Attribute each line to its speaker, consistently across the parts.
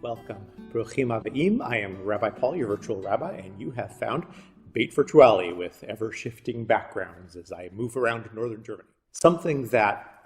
Speaker 1: Welcome. Bruchim Abbaim. I am Rabbi Paul, your virtual rabbi, and you have found Beit Virtuali with ever-shifting backgrounds as I move around northern Germany. Something that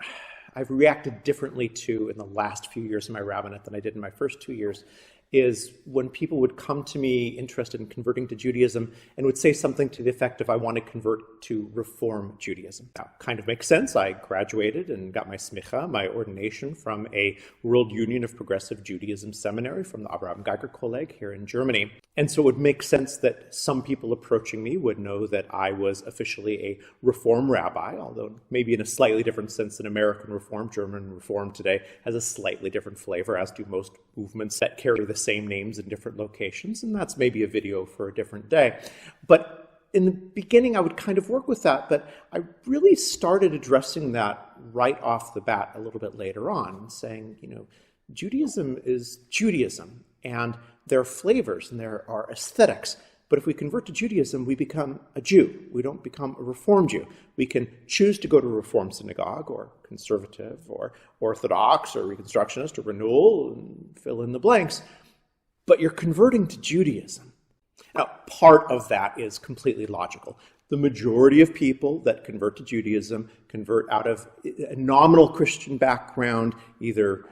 Speaker 1: I've reacted differently to in the last few years of my rabbinate than I did in my first 2 years is when people would come to me interested in converting to Judaism and would say something to the effect of, I want to convert to Reform Judaism. Now, kind of makes sense. I graduated and got my smicha, my ordination, from a World Union of Progressive Judaism seminary from the Abraham Geiger Kolleg here in Germany. And so it would make sense that some people approaching me would know that I was officially a Reform rabbi, although maybe in a slightly different sense than American Reform. German Reform today has a slightly different flavor, as do most movements that carry the same names in different locations, and that's maybe a video for a different day. But in the beginning, I would kind of work with that, but I really started addressing that right off the bat a little bit later on, saying, Judaism is Judaism, and there are flavors and there are aesthetics. But if we convert to Judaism, we become a Jew. We don't become a Reform Jew. We can choose to go to a Reform synagogue or conservative or Orthodox or Reconstructionist or Renewal and fill in the blanks. But you're converting to Judaism. Now, part of that is completely logical. The majority of people that convert to Judaism convert out of a nominal Christian background, either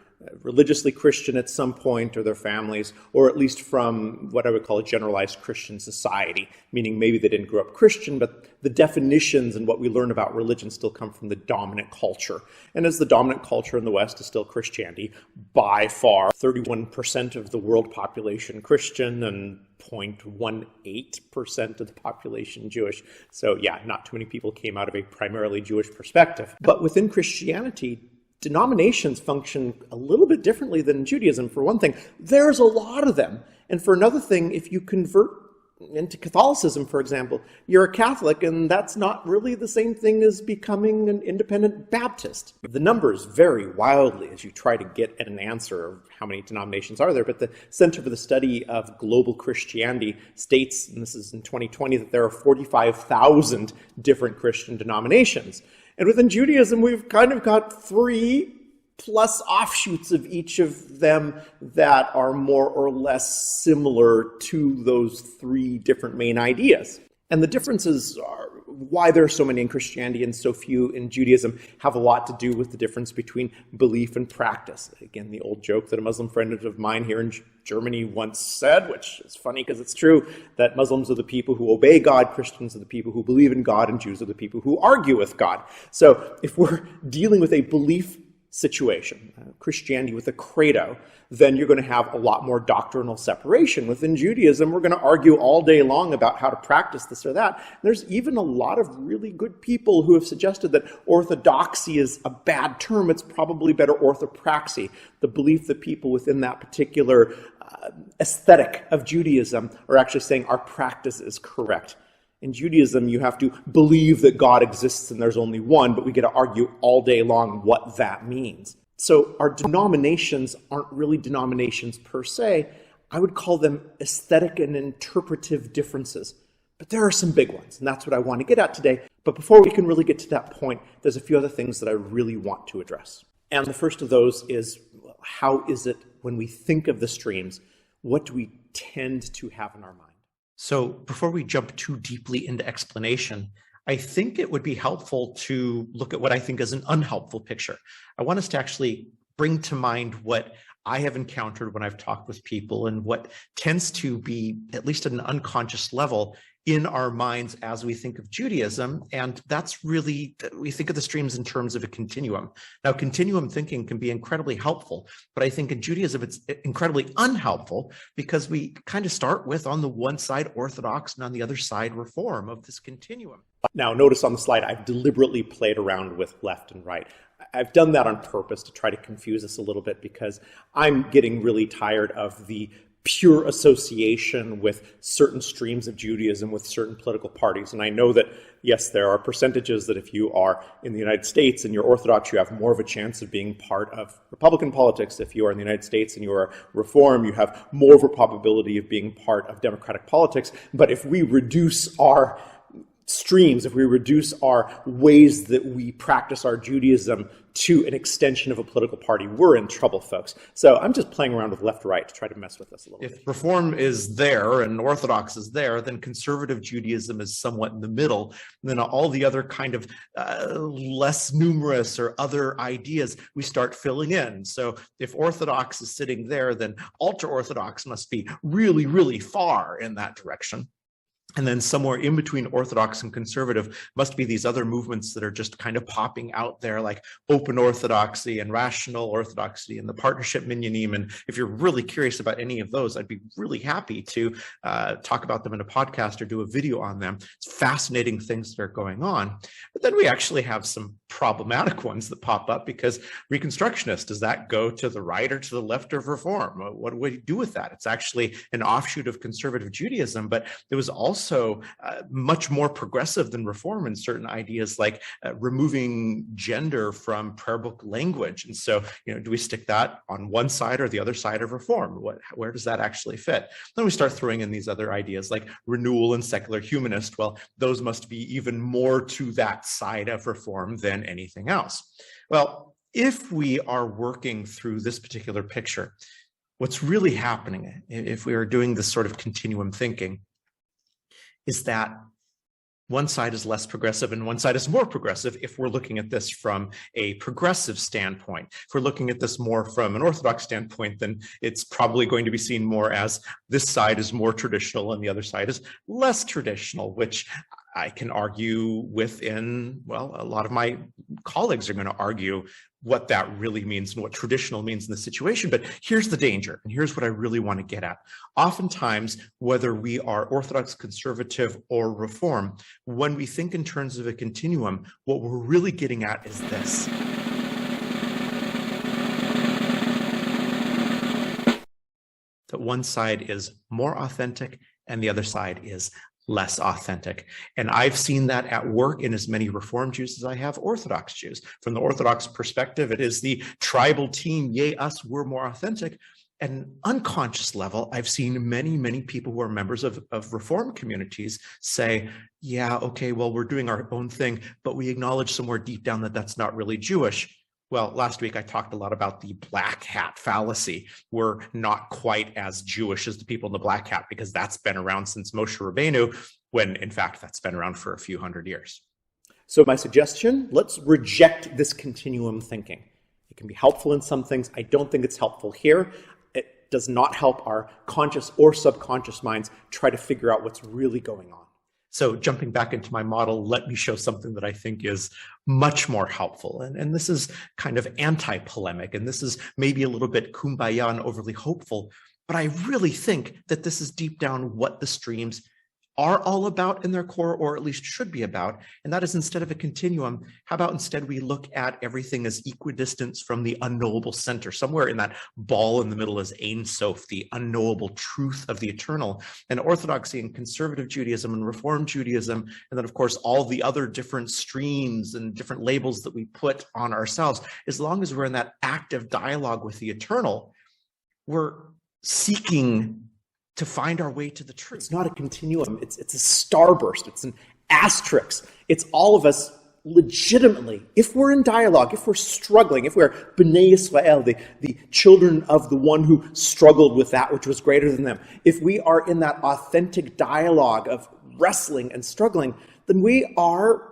Speaker 1: religiously Christian at some point or their families, or at least from what I would call a generalized Christian society, meaning maybe they didn't grow up Christian, but the definitions and what we learn about religion still come from the dominant culture. And as the dominant culture in the West is still Christianity, by far 31% of the world population Christian and 0.18% of the population Jewish. So yeah, not too many people came out of a primarily Jewish perspective. But within Christianity, denominations function a little bit differently than Judaism. For one thing, there's a lot of them. And for another thing, if you convert into Catholicism, for example, you're a Catholic, and that's not really the same thing as becoming an independent Baptist. The numbers vary wildly as you try to get at an answer of how many denominations are there, but the Center for the Study of Global Christianity states, and this is in 2020, that there are 45,000 different Christian denominations. And within Judaism, we've kind of got 3 plus offshoots of each of them that are more or less similar to those 3 different main ideas. And the differences are why there are so many in Christianity and so few in Judaism have a lot to do with the difference between belief and practice. Again, the old joke that a Muslim friend of mine here in Germany once said, which is funny because it's true, that Muslims are the people who obey God, Christians are the people who believe in God, and Jews are the people who argue with God. So if we're dealing with a belief situation, Christianity with a credo, then you're going to have a lot more doctrinal separation. Within Judaism, we're going to argue all day long about how to practice this or that. There's even a lot of really good people who have suggested that orthodoxy is a bad term. It's probably better orthopraxy, the belief that people within that particular aesthetic of Judaism are actually saying our practice is correct. In Judaism, you have to believe that God exists and there's only one, but we get to argue all day long what that means. So our denominations aren't really denominations per se. I would call them aesthetic and interpretive differences. But there are some big ones, and that's what I want to get at today. But before we can really get to that point, there's a few other things that I really want to address. And the first of those is, how is it when we think of the streams, what do we tend to have in our mind?
Speaker 2: So before we jump too deeply into explanation, I think it would be helpful to look at what I think is an unhelpful picture. I want us to actually bring to mind what I have encountered when I've talked with people and what tends to be, at least at an unconscious level, in our minds as we think of Judaism. And that's really, we think of the streams in terms of a continuum. Now, continuum thinking can be incredibly helpful, but I think in Judaism, it's incredibly unhelpful because we kind of start with, on the one side, Orthodox, and on the other side, Reform of this continuum.
Speaker 1: Now, notice on the slide, I've deliberately played around with left and right. I've done that on purpose to try to confuse us a little bit because I'm getting really tired of the pure association with certain streams of Judaism with certain political parties. And I know that, yes, there are percentages that if you are in the United States and you're Orthodox, you have more of a chance of being part of Republican politics. If you are in the United States and you are Reform, you have more of a probability of being part of Democratic politics. But if we reduce our streams, if we reduce our ways that we practice our Judaism to an extension of a political party, we're in trouble, folks. So I'm just playing around with left-right to try to mess with this a little bit.
Speaker 2: If Reform is there and Orthodox is there, then conservative Judaism is somewhat in the middle. And then all the other kind of less numerous or other ideas we start filling in. So if Orthodox is sitting there, then ultra-Orthodox must be really, really far in that direction. And then somewhere in between Orthodox and conservative must be these other movements that are just kind of popping out there, like open Orthodoxy and rational Orthodoxy and the partnership minyanim. And if you're really curious about any of those, I'd be really happy to talk about them in a podcast or do a video on them. It's fascinating things that are going on. But then we actually have some problematic ones that pop up, because Reconstructionist, does that go to the right or to the left of Reform? What do we do with that? It's actually an offshoot of conservative Judaism, but it was also much more progressive than Reform in certain ideas, like removing gender from prayer book language. And so, do we stick that on one side or the other side of Reform? Where does that actually fit? Then we start throwing in these other ideas like renewal and secular humanist. Well, those must be even more to that side of Reform than anything else. Well, if we are working through this particular picture, what's really happening, if we are doing this sort of continuum thinking, is that one side is less progressive and one side is more progressive if we're looking at this from a progressive standpoint. If we're looking at this more from an Orthodox standpoint, then it's probably going to be seen more as this side is more traditional and the other side is less traditional, which I can argue within, well, a lot of my colleagues are going to argue what that really means and what traditional means in the situation. But here's the danger, and here's what I really want to get at. Oftentimes, whether we are Orthodox, conservative, or Reform, when we think in terms of a continuum, what we're really getting at is this. That one side is more authentic and the other side is less authentic. And I've seen that at work in as many Reform Jews as I have Orthodox Jews. From the Orthodox perspective, it is the tribal team, yay, us, we're more authentic. At an unconscious level, I've seen many, many people who are members of Reform communities say, yeah, okay, well, we're doing our own thing, but we acknowledge somewhere deep down that that's not really Jewish. Well, last week I talked a lot about the black hat fallacy. We're not quite as Jewish as the people in the black hat because that's been around since Moshe Rabbeinu, when in fact that's been around for a few hundred years.
Speaker 1: So my suggestion, let's reject this continuum thinking. It can be helpful in some things. I don't think it's helpful here. It does not help our conscious or subconscious minds try to figure out what's really going on.
Speaker 2: So jumping back into my model, let me show something that I think is much more helpful. And this is kind of anti-polemic, and this is maybe a little bit kumbaya and overly hopeful, but I really think that this is deep down what the streams are all about in their core, or at least should be about. And that is, instead of a continuum, how about instead we look at everything as equidistance from the unknowable center? Somewhere in that ball in the middle is Ein Sof, the unknowable truth of the eternal. And Orthodoxy and conservative Judaism and Reform Judaism, and then of course all the other different streams and different labels that we put on ourselves, as long as we're in that active dialogue with the eternal, we're seeking to find our way to the truth.
Speaker 1: It's not a continuum. It's a starburst. It's an asterisk. It's all of us legitimately, if we're in dialogue, if we're struggling, if we're Bnei Yisrael, the children of the one who struggled with that which was greater than them, if we are in that authentic dialogue of wrestling and struggling, then we are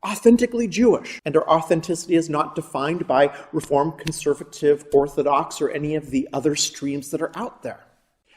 Speaker 1: authentically Jewish. And our authenticity is not defined by Reform, Conservative, Orthodox, or any of the other streams that are out there.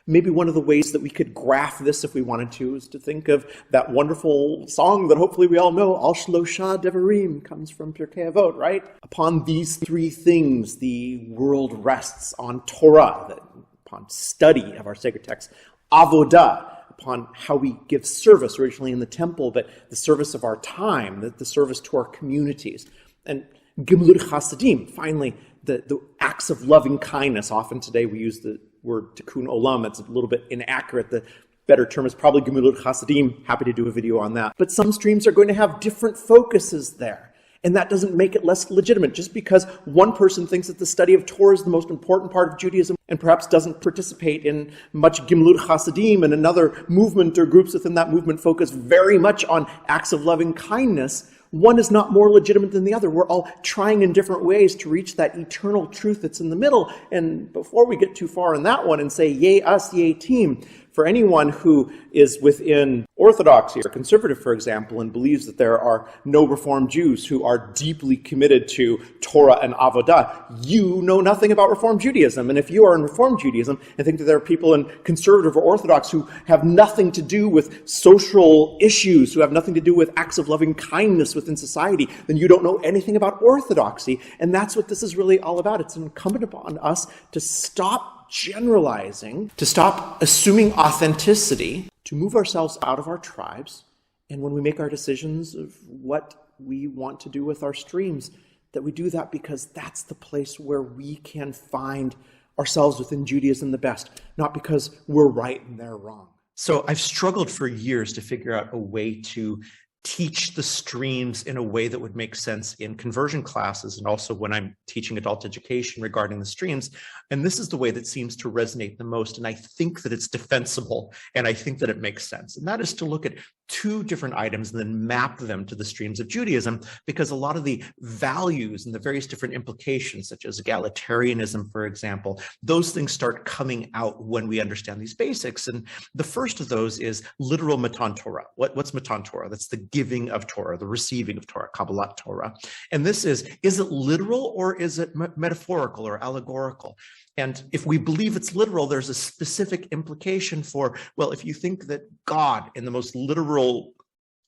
Speaker 1: Maybe one of the ways that we could graph this, if we wanted to, is to think of that wonderful song that hopefully we all know, Al Shlosha Devarim, comes from Pirkei Avot, right? Upon these three things, the world rests: on Torah, upon study of our sacred texts; Avodah, upon how we give service, originally in the temple, but the service of our time, the service to our communities; and Gemilut Chasadim, finally, the acts of loving kindness. Often today we use the word tikkun olam. It's a little bit inaccurate. The better term is probably Gemilut Chasadim. Happy to do a video on that. But some streams are going to have different focuses there. And that doesn't make it less legitimate. Just because one person thinks that the study of Torah is the most important part of Judaism and perhaps doesn't participate in much Gimlut Hasidim, and another movement or groups within that movement focus very much on acts of loving kindness, one is not more legitimate than the other. We're all trying in different ways to reach that eternal truth that's in the middle. And before we get too far in that one and say, yay us, yay team, for anyone who is within Orthodoxy or conservative, for example, and believes that there are no Reformed Jews who are deeply committed to Torah and Avodah, you know nothing about Reformed Judaism. And if you are in Reformed Judaism and think that there are people in conservative or Orthodox who have nothing to do with social issues, who have nothing to do with acts of loving kindness within society, then you don't know anything about Orthodoxy. And that's what this is really all about. It's incumbent upon us to stop generalizing, to stop assuming authenticity, to move ourselves out of our tribes, and when we make our decisions of what we want to do with our streams, that we do that because that's the place where we can find ourselves within Judaism the best, not because we're right and they're wrong.
Speaker 2: So I've struggled for years to figure out a way to teach the streams in a way that would make sense in conversion classes and also when I'm teaching adult education regarding the streams. And this is the way that seems to resonate the most. And I think that it's defensible and I think that it makes sense. And that is to look at two different items and then map them to the streams of Judaism, because a lot of the values and the various different implications, such as egalitarianism, for example, those things start coming out when we understand these basics. And the first of those is literal matan Torah. What's matan Torah? That's the giving of Torah, the receiving of Torah, Kabbalat Torah. And this is it literal or is it metaphorical or allegorical? And if we believe it's literal, there's a specific implication for, well, if you think that God, in the most literal,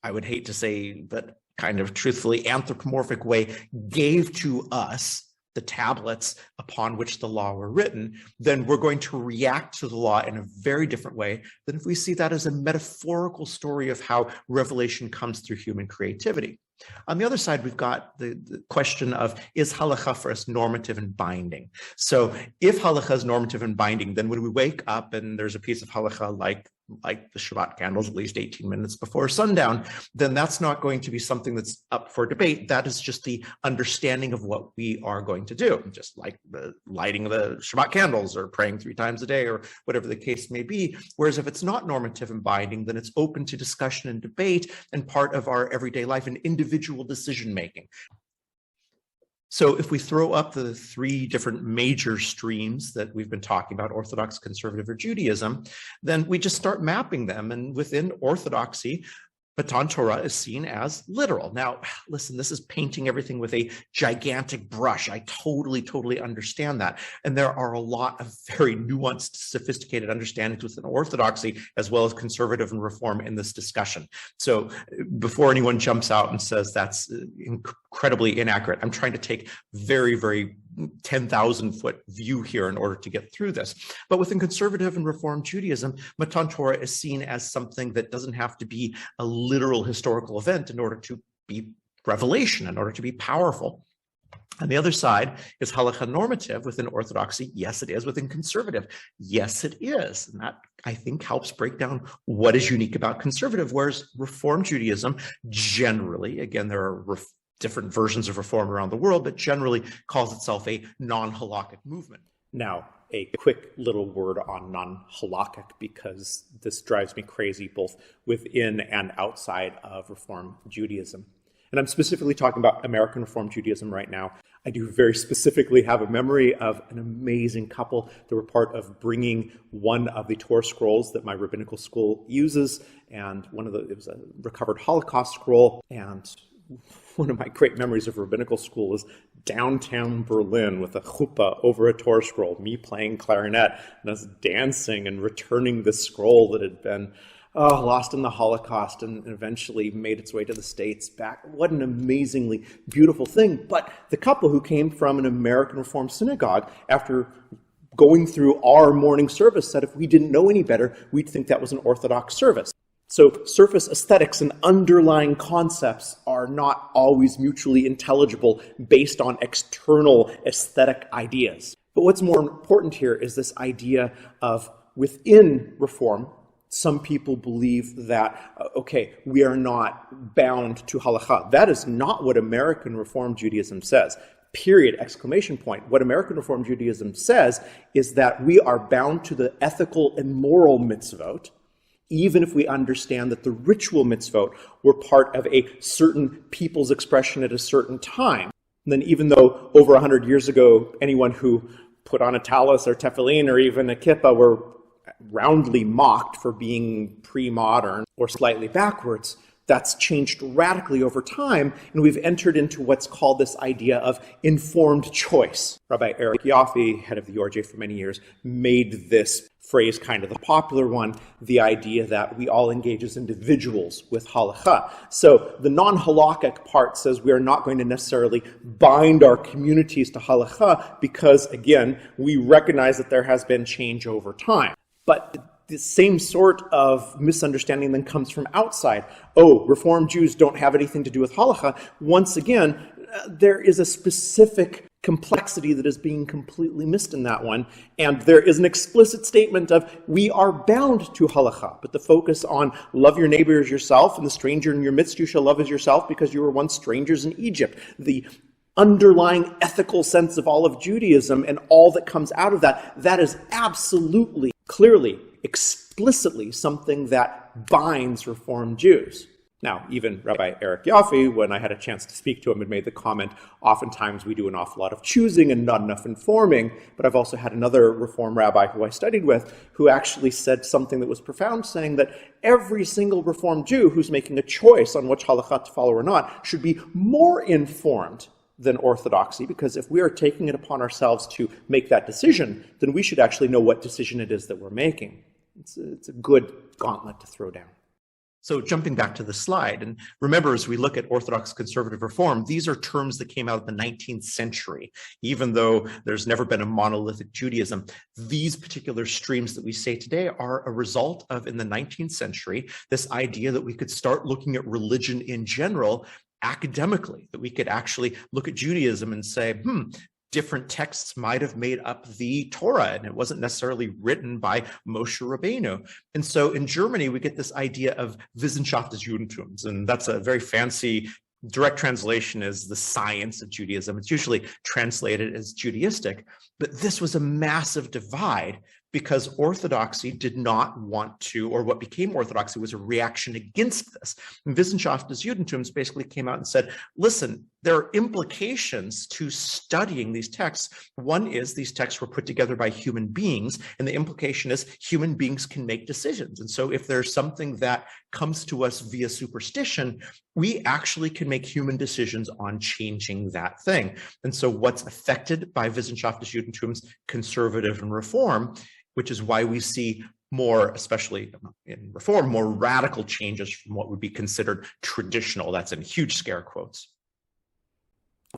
Speaker 2: I would hate to say, but kind of truthfully anthropomorphic way, gave to us the tablets upon which the law were written, then we're going to react to the law in a very different way than if we see that as a metaphorical story of how revelation comes through human creativity. On the other side, we've got the question of, is halakha for us normative and binding? So if halakha is normative and binding, then when we wake up and there's a piece of halakha like the Shabbat candles at least 18 minutes before sundown, then that's not going to be something that's up for debate. That is just the understanding of what we are going to do, just like the lighting the Shabbat candles or praying 3 times a day or whatever the case may be. Whereas if it's not normative and binding, then it's open to discussion and debate and part of our everyday life and individual decision making. So if we throw up the 3 different major streams that we've been talking about, Orthodox, conservative, or Judaism, then we just start mapping them. And within Orthodoxy, Matan Torah is seen as literal. Now, listen, this is painting everything with a gigantic brush. I totally understand that. And there are a lot of very nuanced, sophisticated understandings within Orthodoxy, as well as conservative and reform in this discussion. So before anyone jumps out and says that's incredibly inaccurate, I'm trying to take very 10,000-foot view here in order to get through this. But within conservative and reform Judaism, Matan Torah is seen as something that doesn't have to be a literal historical event in order to be revelation, in order to be powerful. And the other side is halakha normative within Orthodoxy. Yes, it is. Within conservative, yes, it is. And that, I think, helps break down what is unique about conservative, whereas Reform Judaism generally, again, there are different versions of reform around the world, but generally calls itself a non-halakhic movement.
Speaker 1: Now, a quick little word on non-halakhic, because this drives me crazy both within and outside of Reform Judaism. And I'm specifically talking about American Reform Judaism right now. I do very specifically have a memory of an amazing couple that were part of bringing one of the Torah scrolls that my rabbinical school uses, and it was a recovered Holocaust scroll, and one of my great memories of rabbinical school is downtown Berlin with a chuppah over a Torah scroll, me playing clarinet and us dancing and returning this scroll that had been lost in the Holocaust and eventually made its way to the States back. What an amazingly beautiful thing. But the couple who came from an American Reformed synagogue, after going through our morning service, said if we didn't know any better, we'd think that was an Orthodox service. So surface aesthetics and underlying concepts are not always mutually intelligible based on external aesthetic ideas. But what's more important here is this idea of within Reform, Some people believe that, okay, we are not bound to halakha. That is not what American Reform Judaism says. Period, exclamation point. What American Reform Judaism says is that we are bound to the ethical and moral mitzvot, even if we understand that the ritual mitzvot were part of a certain people's expression at a certain time. And then even though over 100 years ago, anyone who put on a tallis or tefillin or even a kippah were roundly mocked for being pre-modern or slightly backwards, that's changed radically over time, and we've entered into what's called this idea of informed choice. Rabbi Eric Yaffe, head of the ORJ for many years, made this phrase kind of the popular one, the idea that we all engage as individuals with halakha. So the non-halakhic part says we are not going to necessarily bind our communities to halakha because, again, we recognize that there has been change over time. But the same sort of misunderstanding then comes from outside. Oh, Reform Jews don't have anything to do with halakha. Once again, there is a specific complexity that is being completely missed in that one. And there is an explicit statement of we are bound to halakha, but the focus on love your neighbor as yourself and the stranger in your midst you shall love as yourself because you were once strangers in Egypt. The underlying ethical sense of all of Judaism and all that comes out of that, that is absolutely, clearly, explicitly something that binds Reform Jews. Now, even Rabbi Eric Yaffe, when I had a chance to speak to him, had made the comment, oftentimes we do an awful lot of choosing and not enough informing, but I've also had another Reform rabbi who I studied with who actually said something that was profound, saying that every single Reform Jew who's making a choice on which halakha to follow or not should be more informed than Orthodoxy, because if we are taking it upon ourselves to make that decision, then we should actually know what decision it is that we're making. It's a good gauntlet to throw down.
Speaker 2: So jumping back to the slide, and remember, as we look at Orthodox conservative reform, these are terms that came out of the 19th century. Even though there's never been a monolithic Judaism, these particular streams that we say today are a result of, in the 19th century, this idea that we could start looking at religion in general academically, that we could actually look at Judaism and say, different texts might have made up the Torah, and it wasn't necessarily written by Moshe Rabbeinu. And so in Germany, we get this idea of Wissenschaft des Judentums, and that's a very fancy direct translation is the science of Judaism. It's usually translated as Judaistic, but this was a massive divide because Orthodoxy did not want to, or what became Orthodoxy was a reaction against this. And Wissenschaft des Judentums basically came out and said, listen, there are implications to studying these texts. One is these texts were put together by human beings, and the implication is human beings can make decisions. And so if there's something that comes to us via superstition, we actually can make human decisions on changing that thing. And so what's affected by Wissenschaft des Judentums, conservative and reform, which is why we see more, especially in reform, more radical changes from what would be considered traditional. That's in huge scare quotes.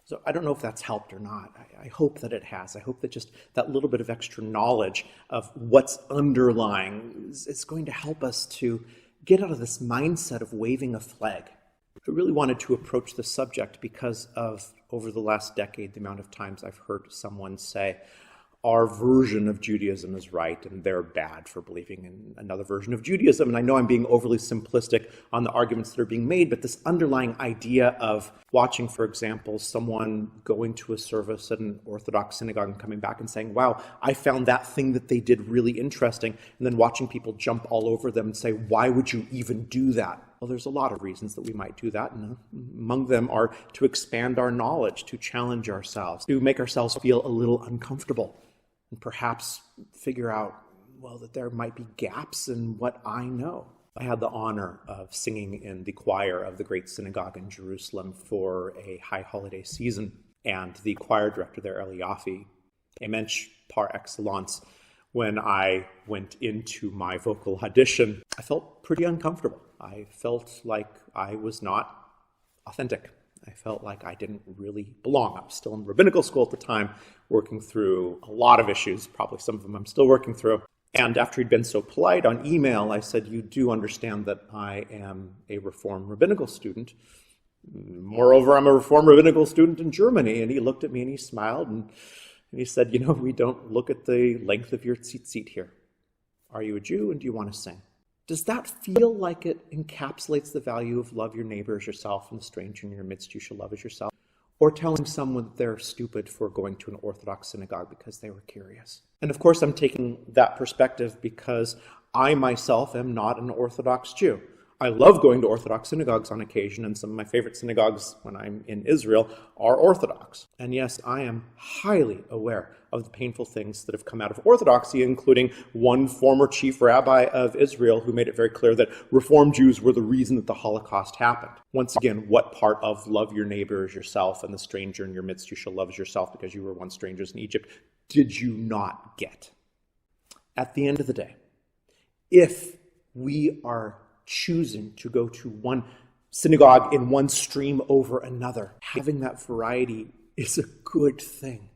Speaker 1: So I don't know if that's helped or not. I hope that it has. I hope that just that little bit of extra knowledge of what's underlying is going to help us to get out of this mindset of waving a flag. I really wanted to approach the subject because of, over the last decade, the amount of times I've heard someone say, our version of Judaism is right and they're bad for believing in another version of Judaism. And I know I'm being overly simplistic on the arguments that are being made, but this underlying idea of watching, for example, someone going to a service at an Orthodox synagogue and coming back and saying, wow, I found that thing that they did really interesting, and then watching people jump all over them and say, why would you even do that? Well, there's a lot of reasons that we might do that, and among them are to expand our knowledge, to challenge ourselves, to make ourselves feel a little uncomfortable, and perhaps figure out, well, that there might be gaps in what I know. I had the honor of singing in the choir of the Great Synagogue in Jerusalem for a high holiday season, and the choir director there, Eli Yaffe, a mensch par excellence. When I went into my vocal audition, I felt pretty uncomfortable. I felt like I was not authentic. I felt like I didn't really belong. I was still in rabbinical school at the time, working through a lot of issues, probably some of them I'm still working through. And after he'd been so polite on email, I said, you do understand that I am a Reform rabbinical student. Moreover, I'm a Reform rabbinical student in Germany. And he looked at me and he smiled and he said, we don't look at the length of your tzitzit here. Are you a Jew and do you want to sing? Does that feel like it encapsulates the value of love your neighbor as yourself and the stranger in your midst you shall love as yourself? Or telling someone that they're stupid for going to an Orthodox synagogue because they were curious? And of course, I'm taking that perspective because I myself am not an Orthodox Jew. I love going to Orthodox synagogues on occasion, and some of my favorite synagogues when I'm in Israel are Orthodox. And yes, I am highly aware of the painful things that have come out of Orthodoxy, including one former chief rabbi of Israel who made it very clear that Reform Jews were the reason that the Holocaust happened. Once again, what part of love your neighbor as yourself and the stranger in your midst you shall love as yourself because you were once strangers in Egypt did you not get? At the end of the day, if we are choosing to go to one synagogue in one stream over another, having that variety is a good thing.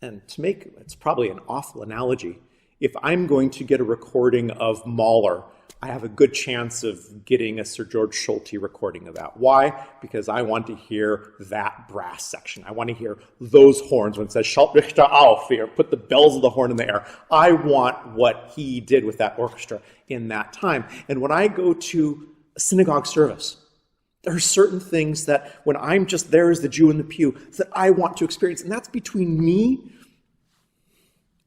Speaker 1: And to make, it's probably an awful analogy, if I'm going to get a recording of Mahler, I have a good chance of getting a Sir George Solti recording of that. Why? Because I want to hear that brass section. I want to hear those horns when it says Schalt Richter auf, or put the bells of the horn in the air. I want what he did with that orchestra in that time. And when I go to a synagogue service, there are certain things that when I'm just there as the Jew in the pew that I want to experience. And that's between me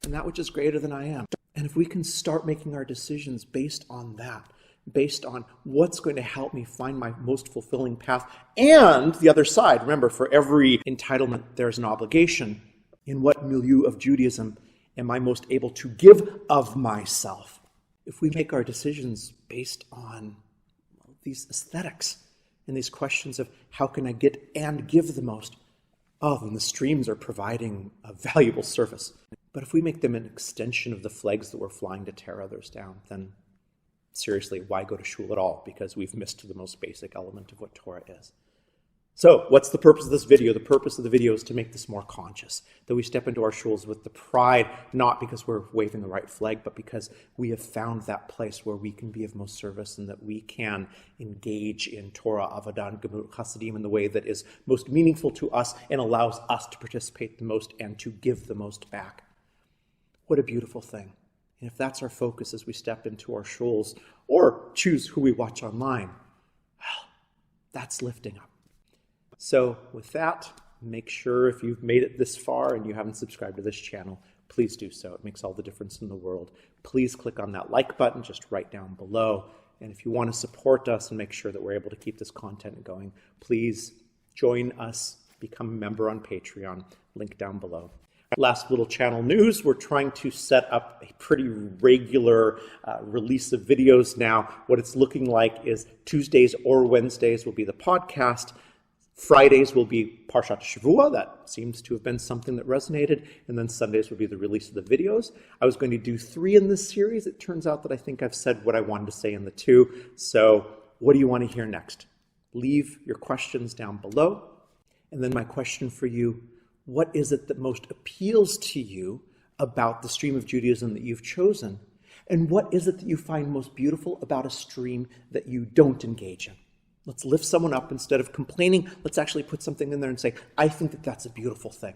Speaker 1: and that which is greater than I am. And if we can start making our decisions based on that, based on what's going to help me find my most fulfilling path, and the other side, remember, for every entitlement, there's an obligation. In what milieu of Judaism am I most able to give of myself? If we make our decisions based on these aesthetics and these questions of how can I get and give the most, then the streams are providing a valuable service. But if we make them an extension of the flags that we're flying to tear others down, then seriously, why go to shul at all? Because we've missed the most basic element of what Torah is. So what's the purpose of this video? The purpose of the video is to make this more conscious, that we step into our shuls with the pride, not because we're waving the right flag, but because we have found that place where we can be of most service and that we can engage in Torah, Avodah, and Gemut Chassidim in the way that is most meaningful to us and allows us to participate the most and to give the most back. What a beautiful thing. And if that's our focus as we step into our shuls or choose who we watch online, well, that's lifting up. So with that, make sure if you've made it this far and you haven't subscribed to this channel, please do so. It makes all the difference in the world. Please click on that like button just right down below. And if you want to support us and make sure that we're able to keep this content going, please join us, become a member on Patreon, link down below. Last little channel news, we're trying to set up a pretty regular release of videos now. What it's looking like is Tuesdays or Wednesdays will be the podcast. Fridays will be Parshat Shavua. That seems to have been something that resonated. And then Sundays will be the release of the videos. I was going to do 3 in this series. It turns out that I think I've said what I wanted to say in the 2. So what do you want to hear next? Leave your questions down below. And then my question for you, what is it that most appeals to you about the stream of Judaism that you've chosen? And what is it that you find most beautiful about a stream that you don't engage in? Let's lift someone up instead of complaining. Let's actually put something in there and say, I think that that's a beautiful thing.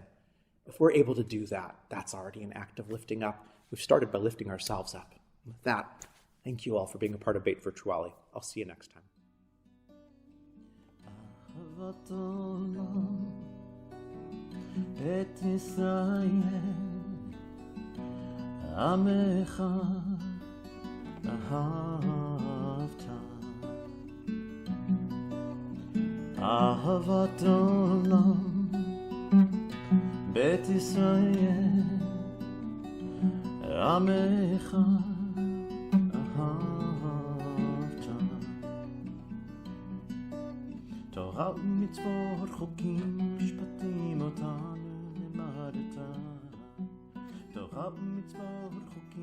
Speaker 1: If we're able to do that, that's already an act of lifting up. We've started by lifting ourselves up. With that, thank you all for being a part of Beit Virtuali. I'll see you next time.
Speaker 3: את ישראל עמך אהבת אהבת עולם בית ישראל עמך אהבת תורה ומצוות חוקים משפטים אותנו לימדת תורה ומצוות חוקים